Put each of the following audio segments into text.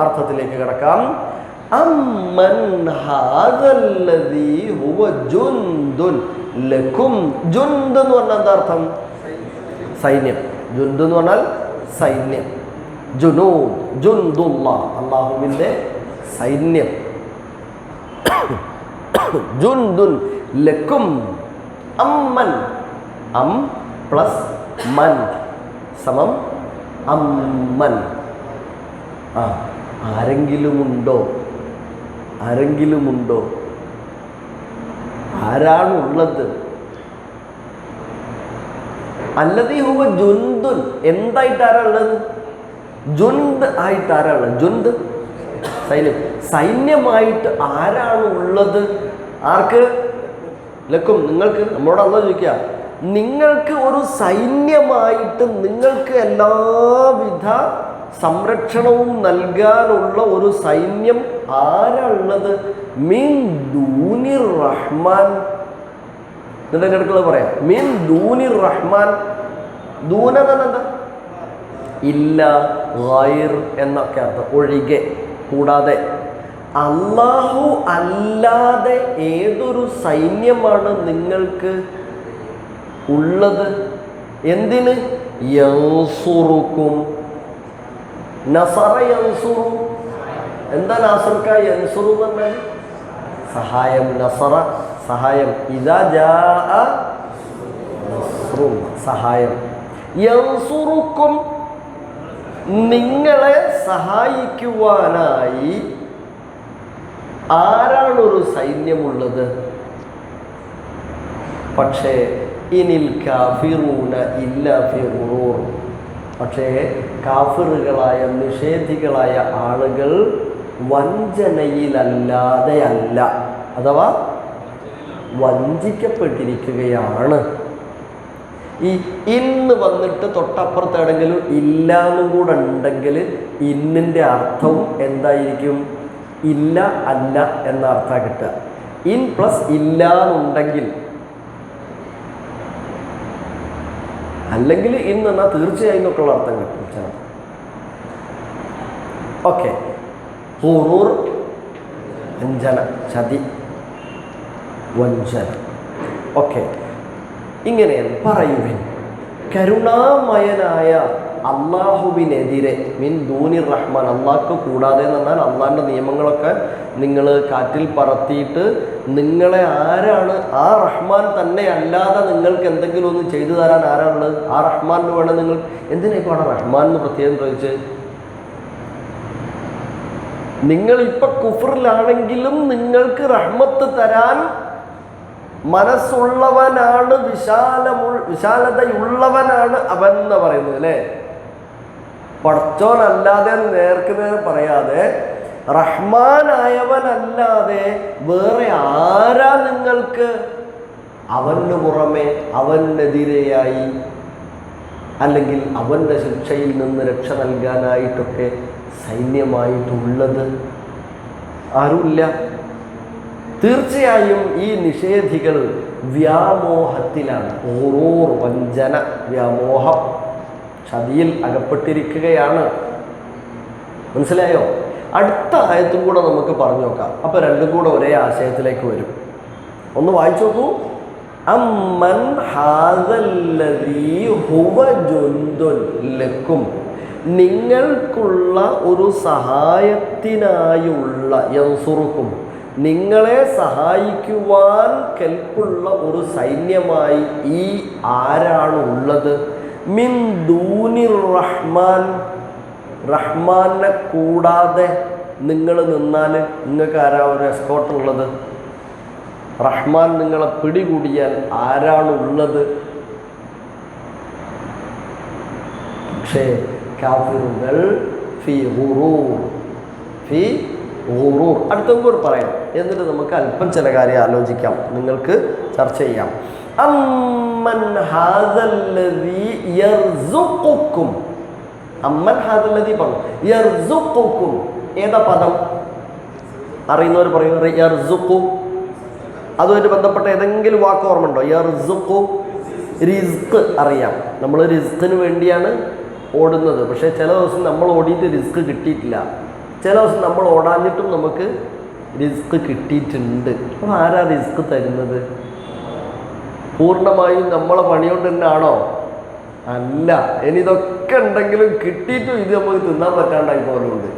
അർത്ഥത്തിലേക്ക് കിടക്കാം. അമ്മൻ ഹാദല്ലദീ ഹുവ ജുന്ദുൻ ലക്കും. ജുന്ദ് എന്ന് പറഞ്ഞാൽ എന്താ അർത്ഥം? സൈന്യം. ജുന്ദ് എന്ന് പറഞ്ഞാൽ സൈന്യം. ജുനൂദ്, ജുന്ദുല്ലാഹ്, അല്ലാഹുവിൻ്റെ സൈന്യം. ജുന്ദുൻ ലക്കും. അമ്മൻ, അം പ്ലസ് മൻ സമം അമ്മൻ. ആരെങ്കിലുമുണ്ടോ? ആരെങ്കിലുമുണ്ടോ? ആരാണുള്ളത്? അല്ലദീ ഹുവ ജുന്ദുൻ, എന്തായിട്ടാരാ ഉള്ളത്? ജുന്ദ് ആയിട്ടാരാ ഉള്ളത്? ജുന്ദ് സൈന്യം, സൈന്യമായിട്ട് ആരാണ് ഉള്ളത്? ആർക്ക്? ലക്കും, നിങ്ങൾക്ക്. നമ്മളോട് അല്ലാഹു ചോദിക്കുക, നിങ്ങൾക്ക് ഒരു സൈന്യമായിട്ട് നിങ്ങൾക്ക് എല്ലാവിധ സംരക്ഷണവും നൽകാനുള്ള ഒരു സൈന്യം ആരാളുള്ളത്? മിൻ ദൂനിർ റഹ്മാൻ. ഇതിൻ്റെ അടുക്കള പറയാം, മിൻ ദൂനിർ റഹ്മാൻ. ദൂന എന്താ? ഇല്ല, ഗൈർ എന്നൊക്കെ അർത്ഥം. ഒഴികെ, കൂടാതെ. അല്ലാഹു അല്ലാതെ ഏതൊരു സൈന്യമാണ് നിങ്ങൾക്ക് ഉള്ളത്? എന്തിന്? യൻസുറുക്കും. നസറ യൻസുറു. എന്താ നാസർക്ക? യൻസുറു എന്ന് പറഞ്ഞാൽ സഹായം. നസറ സഹായം. ഇദാ ജാഅ നസ്റു സഹായം. യൻസുറുക്കും, നിങ്ങളെ സഹായിക്കുവാനായി ആരാണൊരു സൈന്യമുള്ളത്? പക്ഷേ ഇനിൽ കാഫിറൂന ഇല്ല ഫി ഗുറൂർ. പക്ഷേ കാഫിറുകളായ നിഷേധികളായ ആളുകൾ വഞ്ചനയിലല്ലാതെ അല്ല, അഥവാ വഞ്ചിക്കപ്പെട്ടിരിക്കുകയാണ്. ഈ ഇന്ന് വന്നിട്ട് തൊട്ടപ്പുറത്ത് എവിടെങ്കിലും ഇല്ലാന്നും കൂടെ ഉണ്ടെങ്കിൽ ഇന്നിൻ്റെ അർത്ഥവും എന്തായിരിക്കും? ഇല്ല, അല്ല എന്ന അർത്ഥം കിട്ടുക. ഇൻ പ്ലസ് ഇല്ല എന്നുണ്ടെങ്കിൽ, അല്ലെങ്കിൽ ഇന്ന് എന്നാൽ തീർച്ചയായും എന്നൊക്കെയുള്ള അർത്ഥം കിട്ടും ചിലപ്പോൾ. ഓക്കെ. ഹുറൂർ വഞ്ചന, ചതി, വഞ്ചന. ഓക്കെ, ഇങ്ങനെയാണ്. പറയുവിൻ, കരുണാമയനായ അള്ളാഹുവിനെതിരെ, മിൻ ദൂനിർ റഹ്മാൻ, അള്ളാഹ്ക്ക് കൂടാതെ എന്ന് പറഞ്ഞാൽ അള്ളാഹിൻ്റെ നിയമങ്ങളൊക്കെ നിങ്ങൾ കാറ്റിൽ പറത്തിയിട്ട് നിങ്ങളെ ആരാണ്? ആ റഹ്മാൻ തന്നെ അല്ലാതെ നിങ്ങൾക്ക് എന്തെങ്കിലും ഒന്ന് ചെയ്തു തരാൻ ആരാണുള്ളത്? ആ റഹ്മാനിന് വേണം നിങ്ങൾ. എന്തിനായിപ്പോൾ അവിടെ റഹ്മാൻ എന്ന് പ്രത്യേകം ചോദിച്ച്? നിങ്ങളിപ്പോൾ കുഫറിലാണെങ്കിലും നിങ്ങൾക്ക് റഹ്മത്ത് തരാൻ മനസ്സുള്ളവനാണ്, വിശാലതയുള്ളവനാണ് അവൻ എന്ന് പറയുന്നത് അല്ലേ? പടച്ചോനല്ലാതെ നേർക്ക് നേരെ പറയാതെ, റഹ്മാനായവനല്ലാതെ വേറെ ആരാ നിങ്ങൾക്ക് അവന് പുറമെ, അവനെതിരെയായി അല്ലെങ്കിൽ അവൻ്റെ ശിക്ഷയിൽ നിന്ന് രക്ഷ നൽകാനായിട്ടൊക്കെ സൈന്യമായിട്ടുള്ളത്? ആരുമില്ല. തീർച്ചയായും ഈ നിഷേധികൾ വ്യാമോഹത്തിലാണ്. ഗുറൂർ, വഞ്ചന, വ്യാമോഹം, ചതിയിൽ അകപ്പെട്ടിരിക്കുകയാണ്. മനസ്സിലായോ? അടുത്ത ആയത്തും കൂടെ നമുക്ക് പറഞ്ഞു നോക്കാം. അപ്പോൾ രണ്ടും കൂടെ ഒരേ ആശയത്തിലേക്ക് വരും. ഒന്ന് വായിച്ചു നോക്കൂ. അമ്മൻ ഹാദല്ലദീ ഹുവ ജുന്ദുൻ ലക്കും. നിങ്ങൾക്കുള്ള ഒരു സഹായത്തിനായുള്ള, യൻസുറുക്കും, നിങ്ങളെ സഹായിക്കുവാൻ കെൽപ്പുള്ള ഒരു സൈന്യമായി ഈ ആരാണ് ഉള്ളത്? മിൻ ദൂനിർ റഹ്മാൻ. റഹ്മാനെ കൂടാതെ നിങ്ങൾ നിന്നാൽ നിങ്ങൾക്ക് ആരാ ഒരു എസ്കോർട്ടുള്ളത്? റഹ്മാൻ നിങ്ങളെ പിടികൂടിയാൽ ആരാണുള്ളത്? പക്ഷേ കാഫിറുകൾ ഫി ഗുറൂർ, ഫി ഗുറൂർ. അടുത്ത കൂടെ പറയാം, എന്നിട്ട് നമുക്ക് അല്പം ചില കാര്യം ആലോചിക്കാം, നിങ്ങൾക്ക് ചർച്ച ചെയ്യാം. അമ്മൻ ഹാദല്ലദീ യർസുഖുക്കും. അമ്മൻ ഹാദല്ലദീ പറഞ്ഞു. യർസുഖുക്കും ഏതാ പദം? അറിയുന്നവർ പറയും. യർസുഖു, അതുമായിട്ട് ബന്ധപ്പെട്ട ഏതെങ്കിലും വാക്ക് ഓർമ്മ ഉണ്ടോ? യർസുഖു, റിസ്ക് അറിയാം. നമ്മൾ റിസ്കിന് വേണ്ടിയാണ് ഓടുന്നത്. പക്ഷേ ചില ദിവസം നമ്മൾ ഓടിയിട്ട് റിസ്ക് കിട്ടിയിട്ടില്ല. ചില ദിവസം നമ്മൾ ഓടാഞ്ഞിട്ടും നമുക്ക് റിസ്ക് കിട്ടിയിട്ടുണ്ട്. അപ്പോൾ ആരാ റിസ്ക് തരുന്നത്? പൂർണ്ണമായും നമ്മളെ പണികൊണ്ട് തന്നെ ആണോ? അല്ല. ഇനി ഇതൊക്കെ ഉണ്ടെങ്കിലും കിട്ടിയിട്ടും ഇത് നമുക്ക് തിന്നാൻ പറ്റാണ്ടായി പോലുണ്ട്.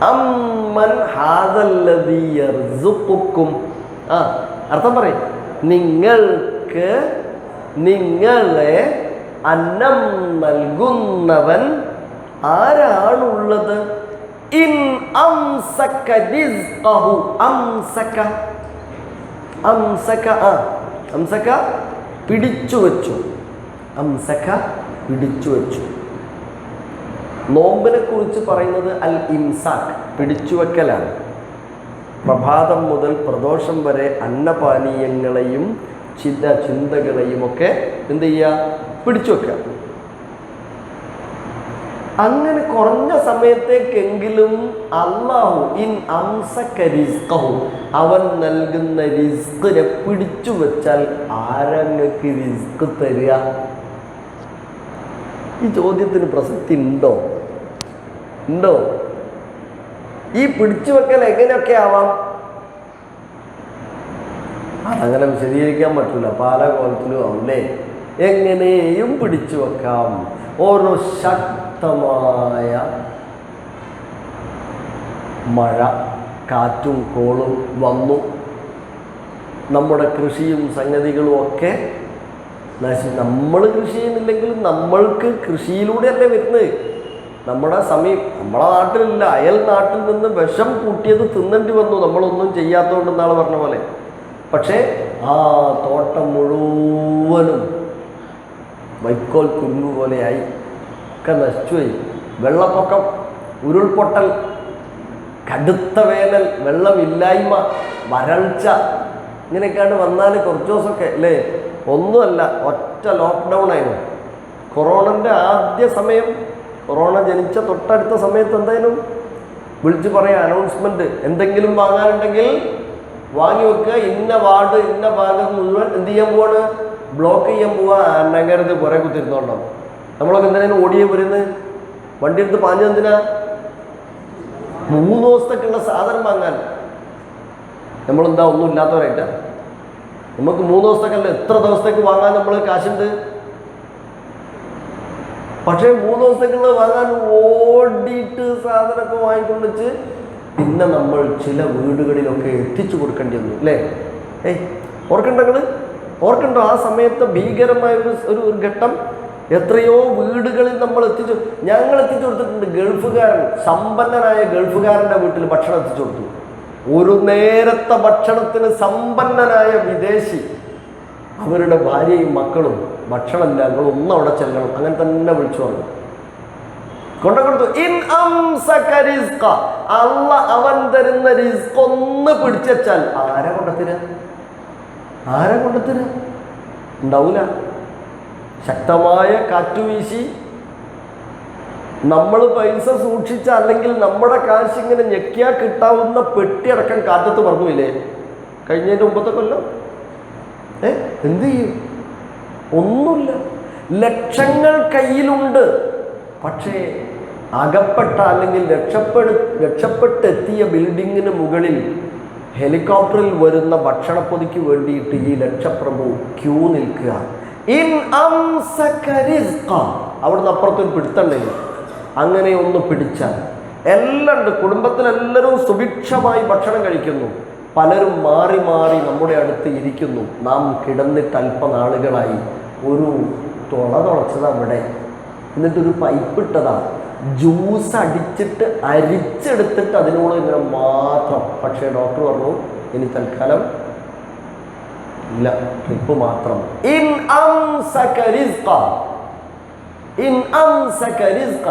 അമ്മൻ ഹാദല്ലദീ യർസുഖുക്കും. അർത്ഥം പറയും, നിങ്ങൾക്ക് നിങ്ങളെ അന്നം നൽകുന്നവൻ ആരാണുള്ളത്? ഇൻ അംസക റിസ്ഖഹു. അംസക അംസക അംസക പിടിച്ചു വച്ചു. അംസക പിടിച്ചു വച്ചു. നോമ്പിനെ കുറിച്ച് പറയുന്നത് അൽ ഇംസാക്ക്, പിടിച്ചുവെക്കലാണ്. പ്രഭാതം മുതൽ പ്രദോഷം വരെ അന്നപാനീയങ്ങളെയും ചിന്തകളെയും ഒക്കെ എന്ത് ചെയ്യുക? പിടിച്ചു വെക്കുക. അങ്ങനെ കുറഞ്ഞ സമയത്തേക്കെങ്കിലും അല്ലാഹു ഇൻ അംസക റിസ്ഖഹു, അവൻ നൽകുന്ന റിസ്കിനെ പിടിച്ചു വെച്ചാൽ ആരങ്ങൾക്ക് റിസ്ക് തരിക? ഈ ചോദ്യത്തിന് പ്രസക്തി ഉണ്ടോ? ഈ പിടിച്ചു വെക്കൽ എങ്ങനെയൊക്കെ ആവാം? അതങ്ങനെ വിശദീകരിക്കാൻ പറ്റില്ല, പല കോലത്തിലും ആവില്ലേ. എങ്ങനെയും പിടിച്ചു വെക്കാം. ഓരോ ശക്തമായ മഴ, കാറ്റും കോളും വന്നു, നമ്മുടെ കൃഷിയും സംഗതികളും ഒക്കെ നമ്മൾ കൃഷി ചെയ്യുന്നില്ലെങ്കിലും നമ്മൾക്ക് കൃഷിയിലൂടെയല്ലേ വരുന്നത്. നമ്മുടെ നമ്മളെ നാട്ടിലില്ല, അയൽ നാട്ടിൽ നിന്ന് വിഷം കൂട്ടിയത് തിന്നേണ്ടി വന്നു, നമ്മളൊന്നും ചെയ്യാത്തതുകൊണ്ട് എന്നാളെ പറഞ്ഞ പോലെ. പക്ഷേ ആ തോട്ടം മുഴുവനും വൈക്കോൽ കുരുങ്ങു പോലെയായി, ഒക്കെ നശിച്ചുപോയി. വെള്ളപ്പൊക്കം, ഉരുൾപൊട്ടൽ, കടുത്ത വേനൽ, വെള്ളമില്ലായ്മ, വരൾച്ച, ഇങ്ങനെയൊക്കെയാണ് വന്നാൽ കുറച്ച് ദിവസമൊക്കെ അല്ലേ, ഒന്നുമല്ല, ഒറ്റ ലോക്ക്ഡൗൺ ആയിരുന്നു. കൊറോണൻ്റെ ആദ്യ സമയം, കൊറോണ ജനിച്ച തൊട്ടടുത്ത സമയത്ത് എന്തായാലും വിളിച്ച് പറയാം, അനൗൺസ്മെൻറ്റ്, എന്തെങ്കിലും വാങ്ങാനുണ്ടെങ്കിൽ വാങ്ങി വെക്കുക. ഇന്ന വാർഡ്, ഇന്ന ഭാഗം മുഴുവൻ എന്ത് ചെയ്യാൻ പോവാണ്? ബ്ലോക്ക് ചെയ്യാൻ പോവുക. നഗരത്ത് കുറേ കുത്തിരുന്നോണ്ടോ. നമ്മളൊക്കെ എന്തിനാണ് ഓടിയേ വരുന്നത്? വണ്ടി എടുത്ത് പാഞ്ഞു എന്തിനാ? 3 ദിവസത്തേക്കുള്ള സാധനം വാങ്ങാൻ. നമ്മളെന്താ ഒന്നും ഇല്ലാത്തവരായിട്ടാ? നമുക്ക് 3 ദിവസത്തേക്കല്ല, എത്ര ദിവസത്തേക്ക് വാങ്ങാൻ നമ്മൾ കാശുണ്ട്. പക്ഷേ 3 ദിവസത്തേക്കുള്ളത് വാങ്ങാൻ ഓടിയിട്ട് സാധനമൊക്കെ വാങ്ങിക്കൊണ്ട് വെച്ച് പിന്നെ നമ്മൾ ചില വീടുകളിലൊക്കെ എത്തിച്ചു കൊടുക്കേണ്ടി വന്നു അല്ലേ? ഓർക്കണ്ടോ ആ സമയത്ത് ഭീകരമായ ഒരു ഘട്ടം? എത്രയോ വീടുകളിൽ നമ്മൾ ഞങ്ങൾ എത്തിച്ചു കൊടുത്തിട്ടുണ്ട്. ഗൾഫുകാരൻ, സമ്പന്നനായ ഗൾഫുകാരൻ്റെ വീട്ടിൽ ഭക്ഷണം എത്തിച്ചു കൊടുത്തു. ഒരു നേരത്തെ ഭക്ഷണത്തിന് സമ്പന്നനായ വിദേശി, അവരുടെ ഭാര്യയും മക്കളും ഭക്ഷണമില്ല, ഞങ്ങളൊന്നും അവിടെ ചെല്ലണം, അങ്ങനെ തന്നെ വിളിച്ചു പറഞ്ഞു, കൊണ്ടുകൊടുത്തു. ഇൻ അംസക റിസ്ഖ, അല്ലാഹ് അവൻ തരുന്ന റിസ്ക് ഒന്ന് പിടിച്ചാൽ ആരാ കൊണ്ടെത്തരാ? ഉണ്ടാവൂല. ശക്തമായ കാറ്റുവീശി നമ്മൾ പൈസ സൂക്ഷിച്ച, അല്ലെങ്കിൽ നമ്മുടെ കാശ് ഇങ്ങനെ ഞെക്കിയാൽ കിട്ടാവുന്ന പെട്ടിയടക്കം കാറ്റത്ത് പറഞ്ഞില്ലേ കഴിഞ്ഞതിൻ്റെ മുമ്പത്തെ കൊല്ലം? എന്ത് ചെയ്യും? ഒന്നുമില്ല. ലക്ഷങ്ങൾ കയ്യിലുണ്ട്, പക്ഷേ അകപ്പെട്ട അല്ലെങ്കിൽ രക്ഷപ്പെട്ടെത്തിയ ബിൽഡിങ്ങിന് മുകളിൽ ഹെലികോപ്റ്ററിൽ വരുന്ന ഭക്ഷണപ്പൊതിക്ക് വേണ്ടിയിട്ട് ഈ ലക്ഷപ്രഭു ക്യൂ നിൽക്കുക. ഇൻ അംസക റിസ്ഖ, അവിടുന്ന് അപ്പുറത്തൊരു പിടുത്തുണ്ടെങ്കിൽ അങ്ങനെ ഒന്ന് പിടിച്ചാൽ എല്ലാം ഉണ്ട്. കുടുംബത്തിലെല്ലാവരും സുഭിക്ഷമായി ഭക്ഷണം കഴിക്കുന്നു, പലരും മാറി മാറി നമ്മുടെ അടുത്ത് ഇരിക്കുന്നു. നാം കിടന്നിട്ട് അല്പനാളുകളായി. ഒരു തുളച്ചതാ ഇവിടെ, എന്നിട്ടൊരു പൈപ്പ് ഇട്ടതാ, ജ്യൂസ് അടിച്ചിട്ട് അരിച്ചെടുത്തിട്ട് അതിനോട് ഇങ്ങനെ മാത്രം. പക്ഷേ ഡോക്ടർ പറഞ്ഞു ഇനി തൽക്കാലം ഇല്ല, ട്രിപ്പ് മാത്രം. ഇൻ അംസക റിസ്ഖ, ഇൻ അംസക റിസ്ഖ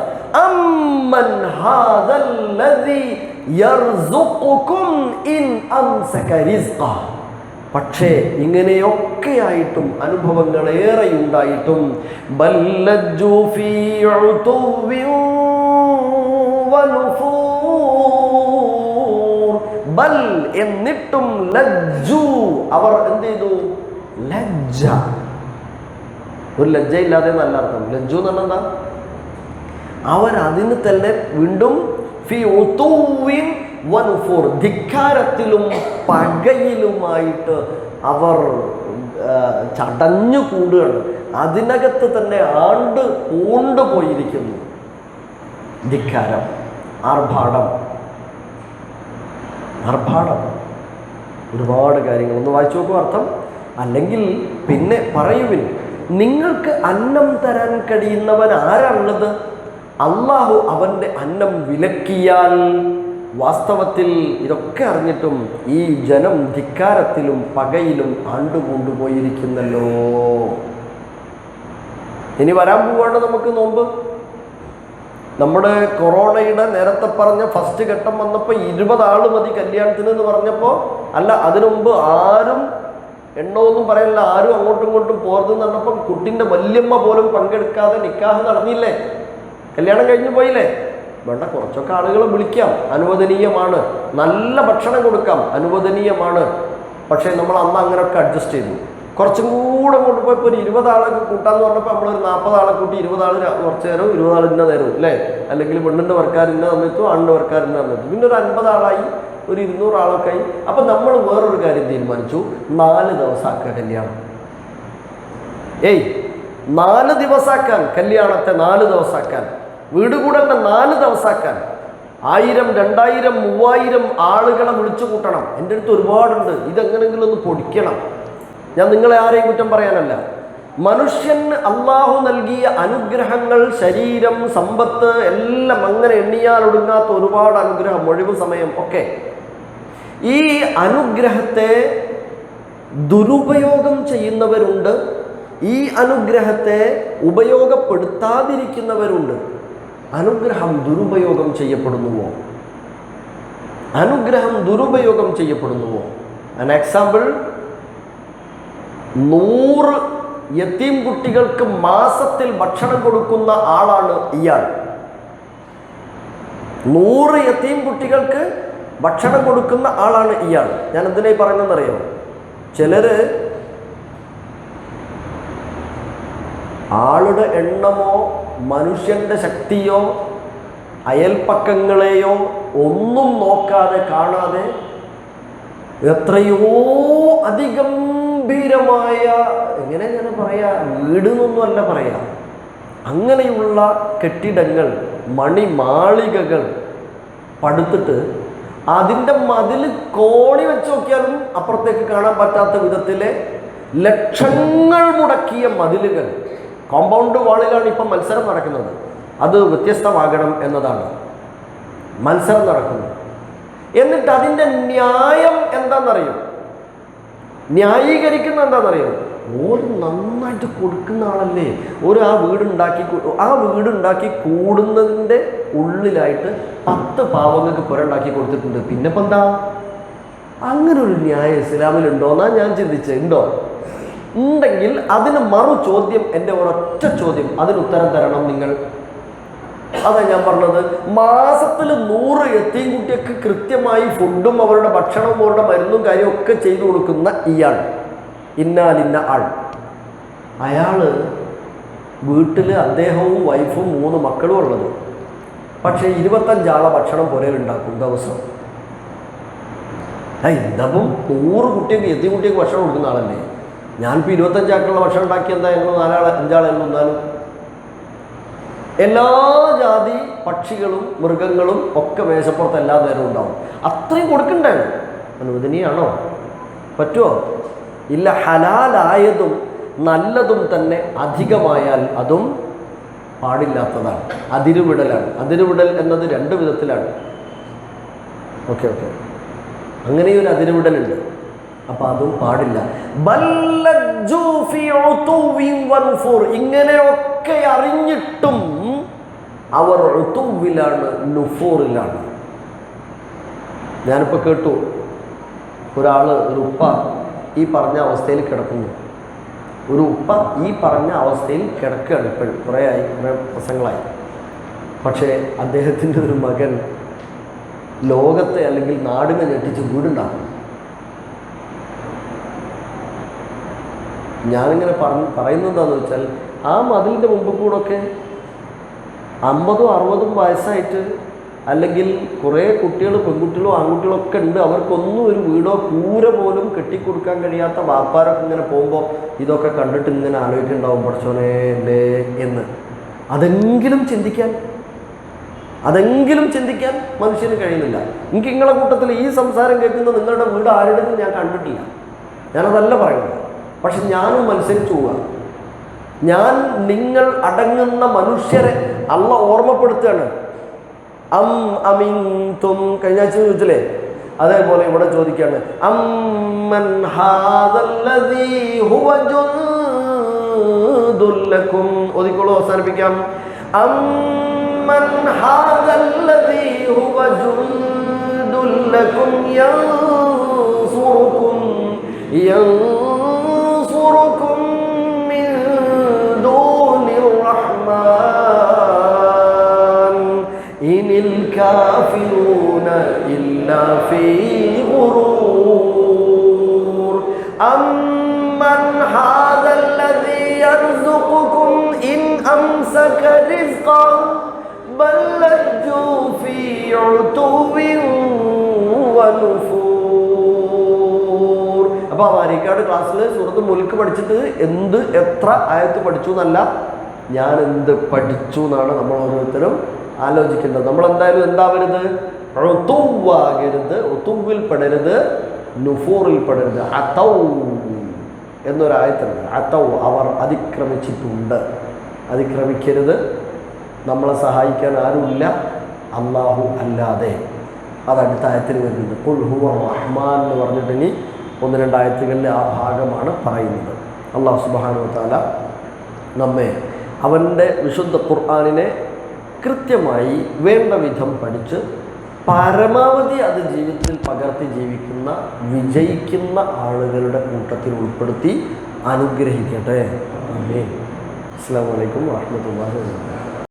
അമ്മൻ ഹാദല്ലദീ യർസുഖുകും ഇൻ അംസക റിസ്ഖ. പക്ഷേ ഇങ്ങനെയൊക്കെയായിട്ടും, അനുഭവങ്ങൾ ഏറെയുണ്ടായിട്ടും, ബല്ലജ്ജു ഫീ ഉതുവ്വിൻ വനുഫൂർ, ബൽ എന്നിട്ടും ലജ്ജു, അവർ എന്ത് ചെയ്തു? ലജ്ജ. ഒരു ലജ്ജയില്ലാതെ നല്ല അർത്ഥം. ലജ്ജു എന്ന് പറഞ്ഞാൽ എന്താ? അവരതിന് തന്നെ വീണ്ടും ഫി ഉതുവിൻ വനുഫൂർ, ധിക്കാരത്തിലും പകയിലുമായിട്ട് അവർ ചടഞ്ഞു കൂടുകയാണ്. അതിനകത്ത് തന്നെ പൂണ്ടുപോയിരിക്കുന്നു. ധിക്കാരം, ആർഭാടം, ഒരുപാട് കാര്യങ്ങൾ. ഒന്ന് വായിച്ചു നോക്കൂ അർത്ഥം. അല്ലെങ്കിൽ പിന്നെ പറയുവിൻ, നിങ്ങൾക്ക് അന്നം തരാൻ കഴിയുന്നവൻ ആരാണുള്ളത്? അള്ളാഹു അവൻ്റെ അന്നം വിലക്കിയാൽ. വാസ്തവത്തിൽ ഇതൊക്കെ അറിഞ്ഞിട്ടും ഈ ജനം ധിക്കാരത്തിലും പകയിലും ആണ്ടുകൊണ്ടുപോയിരിക്കുന്നല്ലോ. ഇനി വരാൻ പോവാണ് നമുക്ക് നോമ്പ്. നമ്മുടെ കൊറോണയുടെ നേരത്തെ പറഞ്ഞ ഫസ്റ്റ് ഘട്ടം വന്നപ്പോൾ 20 ആൾ മതി കല്യാണത്തിന് എന്ന് പറഞ്ഞപ്പോൾ, അല്ല അതിനു മുമ്പ് ആരും എണ്ണമൊന്നും പറയല്ല, ആരും അങ്ങോട്ടും ഇങ്ങോട്ടും പോർതെന്ന് പറഞ്ഞപ്പം കുട്ടിൻ്റെ വല്യമ്മ പോലും പങ്കെടുക്കാതെ നിക്കാഹ് നടന്നില്ലേ? കല്യാണം കഴിഞ്ഞു പോയില്ലേ? വേണ്ട, കുറച്ചൊക്കെ ആളുകളെ വിളിക്കാം, അനുവദനീയമാണ്. നല്ല ഭക്ഷണം കൊടുക്കാം, അനുവദനീയമാണ്. പക്ഷേ നമ്മൾ അന്ന് അങ്ങനെയൊക്കെ അഡ്ജസ്റ്റ് ചെയ്തു. കുറച്ചും കൂടെ അങ്ങോട്ട് പോയപ്പോൾ ഒരു 20 ആളൊക്കെ കൂട്ടാന്ന് പറഞ്ഞപ്പോൾ നമ്മളൊരു 40 ആളെ കൂട്ടി 20 ആൾ കുറച്ച് നേരവും 20 ആൾ ഇന്ന നേരവും അല്ലേ? അല്ലെങ്കിൽ പെണ്ണിൻ്റെ വർക്കാരിൻ്റെ സമയത്തും ആണിൻ്റെ വർക്കാരിൻ്റെ സമയത്തും പിന്നെ ഒരു 50 ആളായി, ഒരു 200 ആളൊക്കെ ആയി. അപ്പം നമ്മൾ വേറൊരു കാര്യം തീരുമാനിച്ചു, 4 ദിവസമാക്കുക കല്യാണം. 4 ദിവസമാക്കാൻ കല്യാണത്തെ, 4 ദിവസമാക്കാൻ വീട് കൂടലിനെ 4 ദിവസമാക്കാൻ 1000, 2000, 3000 ആളുകളെ വിളിച്ചു കൂട്ടണം. എൻ്റെ അടുത്ത് ഒരുപാടുണ്ട്, ഇതെങ്ങനെങ്കിലും ഒന്ന് പൊടിക്കണം. ഞാൻ നിങ്ങളെ ആരെയും കുറ്റം പറയാനല്ല. മനുഷ്യന് അള്ളാഹു നൽകിയ അനുഗ്രഹങ്ങൾ, ശരീരം, സമ്പത്ത് എല്ലാം അങ്ങനെ എണ്ണിയാൽ ഒടുങ്ങാത്ത ഒരുപാട് അനുഗ്രഹം, ഒഴിവ് സമയം ഒക്കെ. ഈ അനുഗ്രഹത്തെ ദുരുപയോഗം ചെയ്യുന്നവരുണ്ട്, ഈ അനുഗ്രഹത്തെ ഉപയോഗപ്പെടുത്താതിരിക്കുന്നവരുണ്ട്. അനുഗ്രഹം ദുരുപയോഗം ചെയ്യപ്പെടുന്നുവോ? അനുഗ്രഹം ദുരുപയോഗം ചെയ്യപ്പെടുന്നുവോ? an എക്സാമ്പിൾ, 100 യതീം കുട്ടികൾക്ക് മാസത്തിൽ ഭക്ഷണം കൊടുക്കുന്ന ആളാണ് ഇയാൾ. 100 യതീം കുട്ടികൾക്ക് ഭക്ഷണം കൊടുക്കുന്ന ആളാണ് ഇയാൾ. ഞാൻ എന്തിനായി പറയുന്നതെന്നറിയോ? ചിലര് ആളുടെ എണ്ണമോ മനുഷ്യൻ്റെ ശക്തിയോ അയൽപ്പക്കങ്ങളെയോ ഒന്നും നോക്കാതെ, കാണാതെ എത്രയോ അതിഗംഭീരമായ, എങ്ങനെ ഞാൻ പറയാ, വീടെന്നൊന്നും അല്ല പറയാ, അങ്ങനെയുള്ള കെട്ടിടങ്ങൾ, മണിമാളികകൾ പടുത്തിട്ട് അതിൻ്റെ മതിൽ കോണി വെച്ച് നോക്കിയാലും അപ്പുറത്തേക്ക് കാണാൻ പറ്റാത്ത വിധത്തിലെ ലക്ഷങ്ങൾ മുടക്കിയ മതിലുകൾ. കോമ്പൗണ്ട് വാളിലാണ് ഇപ്പം മത്സരം നടക്കുന്നത്. അത് വ്യത്യസ്തമാകണം എന്നതാണ് മത്സരം നടക്കുന്നത്. എന്നിട്ട് അതിൻ്റെ ന്യായം എന്താണെന്നറിയും? ന്യായീകരിക്കുന്ന എന്താണെന്നറിയും? ഓര് നന്നായിട്ട് കൊടുക്കുന്ന ആളല്ലേ, ആ വീടുണ്ടാക്കി കൂടുന്നതിൻ്റെ ഉള്ളിലായിട്ട് 10 പാവങ്ങൾക്ക് പുരണ്ടാക്കി കൊടുത്തിട്ടുണ്ട്. പിന്നെ ഇപ്പം എന്താ? അങ്ങനെ ഒരു ന്യായം ഇസ്ലാമിലുണ്ടോ എന്നാ ഞാൻ ചിന്തിച്ചത്. ഉണ്ടോ? ഉണ്ടെങ്കിൽ അതിന് മറു ചോദ്യം, എൻ്റെ ഒരൊറ്റ ചോദ്യം, അതിന് ഉത്തരം തരണം നിങ്ങൾ. അതാ ഞാൻ പറഞ്ഞത്. മാസത്തിൽ 100 യതീം കുട്ടിയൊക്കെ കൃത്യമായി ഫുഡും അവരുടെ ഭക്ഷണവും അവരുടെ മരുന്നും കാര്യമൊക്കെ ചെയ്തു കൊടുക്കുന്ന ഇയാൾ, ഇന്നാലിന്ന ആൾ, അയാൾ വീട്ടിൽ അദ്ദേഹവും വൈഫും 3 മക്കളും ഉള്ളത്. പക്ഷേ 25 ആളെ ഭക്ഷണം പുരയിലുണ്ടാക്കും ദിവസം. ഇന്നപ്പം 100 കുട്ടിയൊക്കെ യതീം കുട്ടിയൊക്കെ ഭക്ഷണം കൊടുക്കുന്ന ആളല്ലേ. ഞാനിപ്പോൾ 25 ആൾക്കുള്ള ഭക്ഷണം ഉണ്ടാക്കി എന്താ, ഞങ്ങൾ 4 ആൾ 5 ആളെല്ലാം എന്നാലും എല്ലാ ജാതി പക്ഷികളും മൃഗങ്ങളും ഒക്കെ മേശപ്പുറത്ത് എല്ലാ നേരവും ഉണ്ടാവും. അത്രയും കൊടുക്കണ്ടേ? അനുവദനീയാണോ? പറ്റുമോ? ഇല്ല. ഹലാലായതും നല്ലതും തന്നെ അധികമായാൽ അതും പാടില്ലാത്തതാണ്, അതിരുവിടലാണ്. അതിരുവിടൽ എന്നത് 2 വിധത്തിലാണ്. ഓക്കെ, അങ്ങനെയൊരു അതിരുവിടലുണ്ട്. അപ്പം അതും പാടില്ല. ഇങ്ങനെയൊക്കെ അറിഞ്ഞിട്ടും അവർ ഉതുവിലാണ്, നുഫൂറിലാണ്. ഞാനിപ്പോൾ കേട്ടു, ഒരു ഉപ്പ ഈ പറഞ്ഞ അവസ്ഥയിൽ കിടക്കുന്നു. ഒരു ഉപ്പ ഈ പറഞ്ഞ അവസ്ഥയിൽ കിടക്കുകയാണ് ഇപ്പോഴും, കുറേ പ്രസംഗങ്ങളായി. പക്ഷേ അദ്ദേഹത്തിൻ്റെ ഒരു മകൻ ലോകത്തെ അല്ലെങ്കിൽ നാടിനെ ഞെട്ടിച്ച് വീടുണ്ടാക്കും. ഞാനിങ്ങനെ പറയുന്നത് എന്താണെന്ന് വെച്ചാൽ, ആ മതിലിൻ്റെ മുമ്പ് കൂടെയൊക്കെ 50-60 വയസ്സായിട്ട് അല്ലെങ്കിൽ കുറേ കുട്ടികൾ, പെൺകുട്ടികളും ആൺകുട്ടികളൊക്കെ ഉണ്ട്, അവർക്കൊന്നും ഒരു വീടോ കൂര പോലും കെട്ടിക്കൊടുക്കാൻ കഴിയാത്ത വാപ്പാരൊക്കെ ഇങ്ങനെ പോകുമ്പോൾ ഇതൊക്കെ കണ്ടിട്ട് ഇങ്ങനെ ആലോചിക്കുന്നുണ്ടാവും, പഠിച്ചോനെ അല്ലേ എന്ന്. അതെങ്കിലും ചിന്തിക്കാൻ മനുഷ്യന് കഴിയുന്നില്ല. എനിക്ക് നിങ്ങളെ കൂട്ടത്തിൽ ഈ സംസാരം കേൾക്കുന്ന നിങ്ങളുടെ വീട് ആരുടെയും ഞാൻ കണ്ടിട്ടില്ല, ഞാനതല്ല പറയുന്നത്. പക്ഷെ ഞാനും മത്സരിച്ചു പോവുക. ഞാൻ നിങ്ങൾ അടങ്ങുന്ന മനുഷ്യരെ അള്ളാഹ് ഓർമ്മപ്പെടുത്തുകയാണ്. അമിൻതും കഴിഞ്ഞ ആഴ്ച ചോദിച്ചില്ലേ, അതേപോലെ ഇവിടെ ചോദിക്കുകയാണ്. അമ്മൻ ഹാദല്ലദീ ഹുവ ജുൻദുൽ ലക്കും. ഒതിക്കോളൂ, അവസാനിപ്പിക്കാം. അമ്മൻ ഹാദല്ലദീ ഹുവ ജുൻദുൽ ലക്കും യൻസുറുക്കും മിൻ ദൂനിർ റഹ്മാൻ ഇനിൽ കാഫിറൂന ഇല്ലാ ഫീ ഗുറൂർ. അമ്മൻ ഹാദല്ലദീ യർസുഖുകും ഇൻ അംസക റിസ്ഖൻ ബൽ ലജ്ജൂ ഫീ ഉതുവിൻ വനുഫൂർ. അപ്പോൾ അമാരിക്കാട് ക്ലാസ്സിൽ സൂറത്തുൽ മുൽക്ക് പഠിച്ചിട്ട് എത്ര ആയത്ത് പഠിച്ചു എന്നല്ല, ഞാൻ എന്ത് പഠിച്ചു എന്നാണ് നമ്മൾ ഓരോരുത്തരും ആലോചിക്കേണ്ടത്. നമ്മളെന്തായാലും എന്താവരുത്, ഉതുവ്വാകരുത്, ഉതുവ്വിൽ പെടരുത്, നുഫൂറിൽ പെടരുത്. അതൗ എന്നൊരായത്തുണ്ട്. അതൗ, അവർ അതിക്രമിച്ചിട്ടുണ്ട്. അതിക്രമിക്കരുത്. നമ്മളെ സഹായിക്കാൻ ആരുമില്ല അല്ലാഹു അല്ലാതെ. അത് അടുത്ത ആയത്തിൽ വരുന്നുണ്ട്. ഖുൽ ഹുവ റഹ്മാൻ എന്ന് പറഞ്ഞിട്ട് ഇനി 1-2 ആയത്തുകളിൽ ആ ഭാഗമാണ് പറയുന്നത്. അല്ലാഹു സുബ്ഹാനഹു വ തആല നമ്മെ അവൻ്റെ വിശുദ്ധ ഖുർആനിനെ കൃത്യമായി വേണ്ട വിധം പഠിച്ച് പരമാവധി അത് ജീവിതത്തിൽ പകർത്തി ജീവിക്കുന്ന, വിജയിക്കുന്ന ആളുകളുടെ കൂട്ടത്തിൽ ഉൾപ്പെടുത്തി അനുഗ്രഹിക്കട്ടെ. ആമീൻ. അസ്സലാമു അലൈക്കും വറഹ്മത്തുള്ളാഹി വബറകാതുഹു.